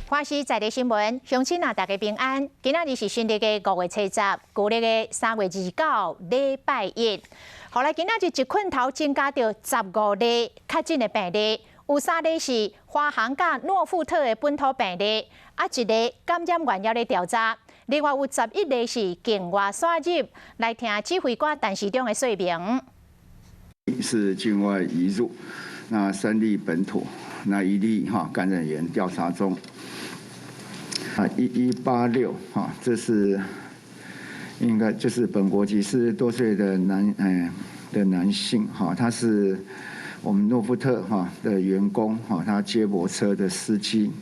花市在地新闻，乡亲啊，大家平安。今仔日是新历的5月初10，旧历的3月29，礼拜一。后来今仔日一困头增加到15例确诊的病例，有3例是华航甲诺富特的本土病例，1例感染源还咧调查。另外有11例是境外刷入，来听指挥官陈时中的说明。是境外移入，那3例本土，那1例感染源调查中。1186这是应该就是本国籍40多岁的男性他是我们诺富特的员工他接驳车的司机，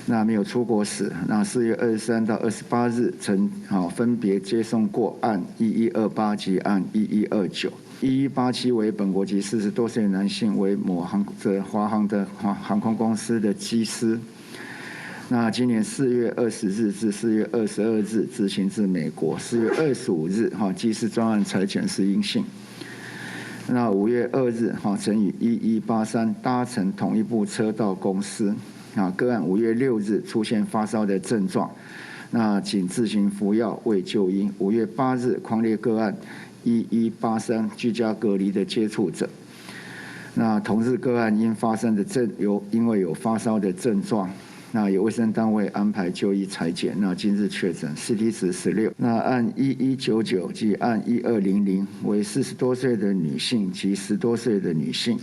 那没有出国史，那4月23到28日曾分别接送过案1128及案1129。1187为本国籍40多岁男性，为某华航的航空公司的机师。那今年4月20日至4月22日执行至美国，4月25日机师专案裁剪是阴性。那5月2日曾与1183搭乘同一部车到公司。个案5月6日出现发烧的症状，那仅自行服药未就医。5月8日匡列个案1183居家隔离的接触者。那同日个案因为有发烧的症状，那由卫生单位安排就医采检，那今日确诊 CT 值16。那按1199及按1200为40多岁的女性及10多岁的女性，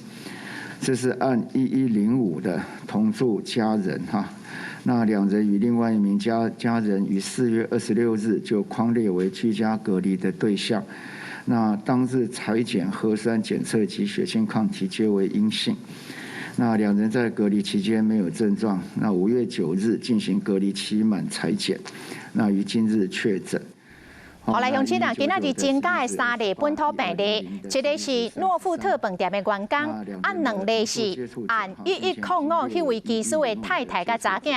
这是按1105的同住家人那2人与另外1名家人于4月26日就匡列为居家隔离的对象。那当日采检、核酸检测及血清抗体皆为阴性。那2人在隔离期间没有症状。那5月9日进行隔离期满采检，那于今日确诊。后来乡亲啊，今仔日增加的3例本土病例，1例是诺富特饭店的员工，2例是按1105迄位技师的太太甲查囝，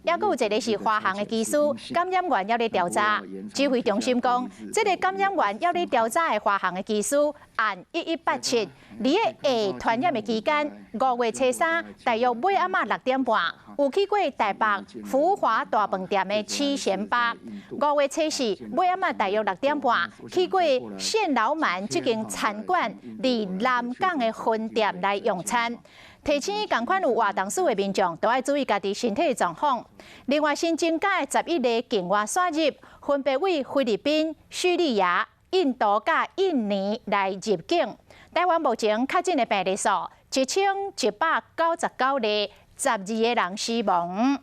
还佫有1例是华航的技师，感染源还咧调查。指挥中心讲，这个感染源还咧调查的华航的技师，按1187，在下传染的期间，5月初3大约尾暗6点半。有去过台北福华大饭店的7贤8，5月初4尾暗大约6点半去过现老满这间餐馆，离南港的分店来用餐。提醒同款有活动史的民众，都要注意家己身体的状况。另外新增加的11例境外刷入，分别为菲律宾、叙利亚、印度甲印尼来入境。台湾目前确诊的病例数1199例。12个人死亡。